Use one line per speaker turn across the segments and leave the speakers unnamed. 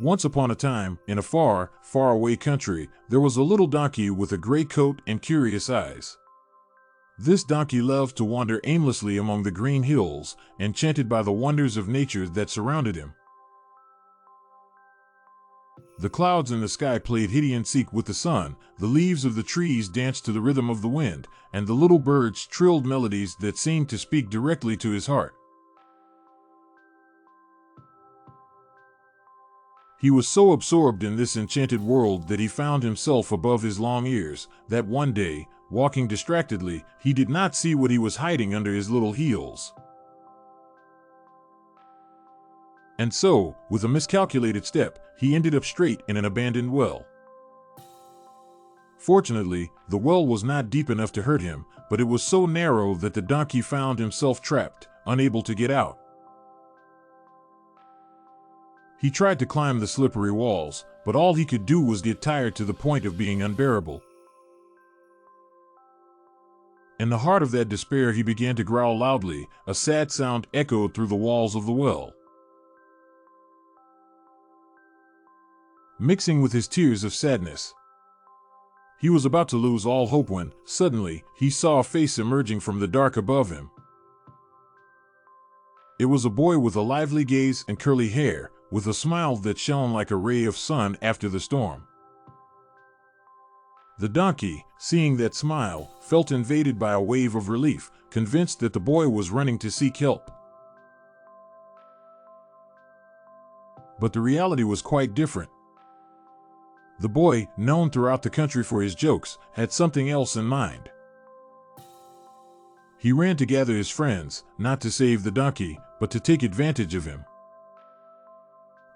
Once upon a time, in a far, far away country, there was a little donkey with a gray coat and curious eyes. This donkey loved to wander aimlessly among the green hills, enchanted by the wonders of nature that surrounded him. The clouds in the sky played hide and seek with the sun, the leaves of the trees danced to the rhythm of the wind, and the little birds trilled melodies that seemed to speak directly to his heart. He was so absorbed in this enchanted world that he found himself above his long ears, that one day, walking distractedly, he did not see what he was hiding under his little heels. And so, with a miscalculated step, he ended up straight in an abandoned well. Fortunately, the well was not deep enough to hurt him, but it was so narrow that the donkey found himself trapped, unable to get out. He tried to climb the slippery walls, but all he could do was get tired to the point of being unbearable. In the heart of that despair, he began to growl loudly. A sad sound echoed through the walls of the well. Mixing with his tears of sadness, he was about to lose all hope when, suddenly, he saw a face emerging from the dark above him. It was a boy with a lively gaze and curly hair, with a smile that shone like a ray of sun after the storm. The donkey, seeing that smile, felt invaded by a wave of relief, convinced that the boy was running to seek help. But the reality was quite different. The boy, known throughout the country for his jokes, had something else in mind. He ran to gather his friends, not to save the donkey, but to take advantage of him.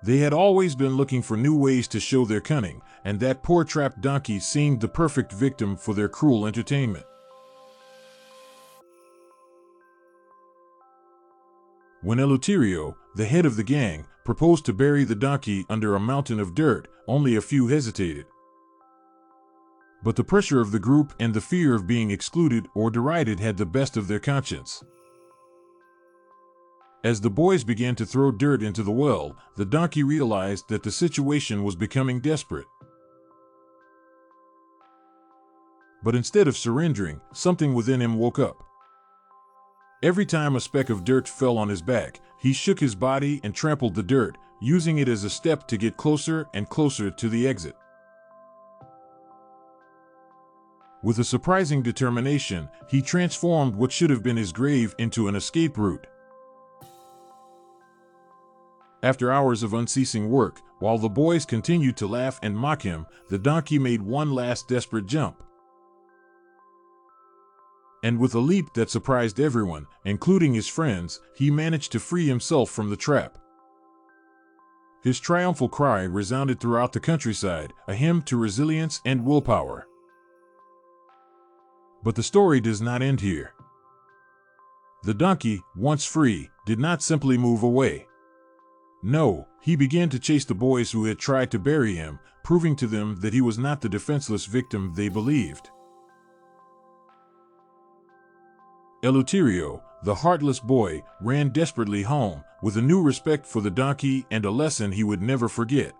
They had always been looking for new ways to show their cunning, and that poor trapped donkey seemed the perfect victim for their cruel entertainment. When Eleuterio, the head of the gang, proposed to bury the donkey under a mountain of dirt, only a few hesitated. But the pressure of the group and the fear of being excluded or derided had the best of their conscience. As the boys began to throw dirt into the well, the donkey realized that the situation was becoming desperate. But instead of surrendering, something within him woke up. Every time a speck of dirt fell on his back, he shook his body and trampled the dirt, using it as a step to get closer and closer to the exit. With a surprising determination, he transformed what should have been his grave into an escape route. After hours of unceasing work, while the boys continued to laugh and mock him, the donkey made one last desperate jump. And with a leap that surprised everyone, including his friends, he managed to free himself from the trap. His triumphal cry resounded throughout the countryside, a hymn to resilience and willpower. But the story does not end here. The donkey, once free, did not simply move away. No, he began to chase the boys who had tried to bury him, proving to them that he was not the defenseless victim they believed. Eleuterio, the heartless boy, ran desperately home, with a new respect for the donkey and a lesson he would never forget.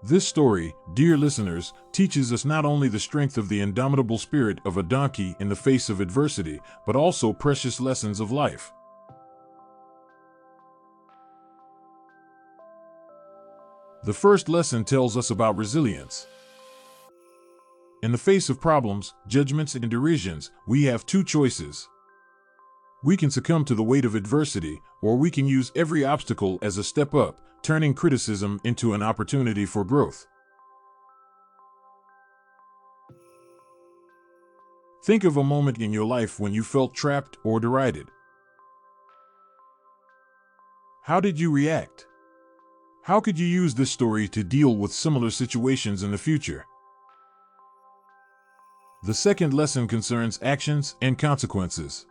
This story, dear listeners, teaches us not only the strength of the indomitable spirit of a donkey in the face of adversity, but also precious lessons of life. The first lesson tells us about resilience. In the face of problems, judgments, and derisions, we have two choices. We can succumb to the weight of adversity, or we can use every obstacle as a step up, turning criticism into an opportunity for growth. Think of a moment in your life when you felt trapped or derided. How did you react? How could you use this story to deal with similar situations in the future? The second lesson concerns actions and consequences.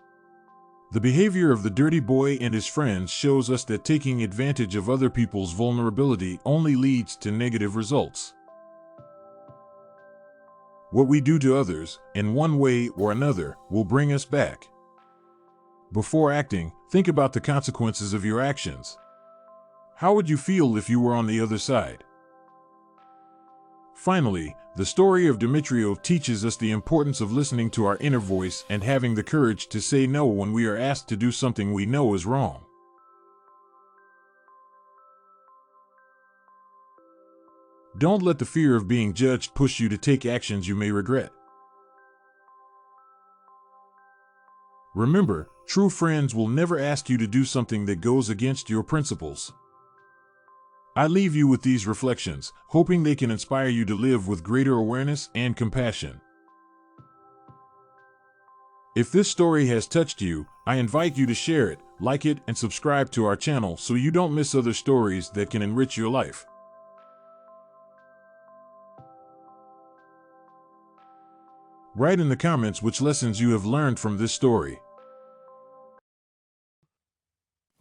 The behavior of the dirty boy and his friends shows us that taking advantage of other people's vulnerability only leads to negative results. What we do to others, in one way or another, will bring us back. Before acting, think about the consequences of your actions. How would you feel if you were on the other side? Finally, the story of Dimitriov teaches us the importance of listening to our inner voice and having the courage to say no when we are asked to do something we know is wrong. Don't let the fear of being judged push you to take actions you may regret. Remember, true friends will never ask you to do something that goes against your principles. I leave you with these reflections, hoping they can inspire you to live with greater awareness and compassion. If this story has touched you, I invite you to share it, like it, and subscribe to our channel so you don't miss other stories that can enrich your life. Write in the comments which lessons you have learned from this story.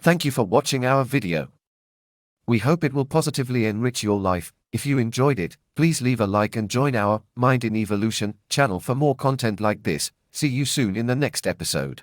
Thank you for watching our video. We hope it will positively enrich your life. If you enjoyed it, please leave a like and join our Mind in Evolution channel for more content like this. See you soon in the next episode.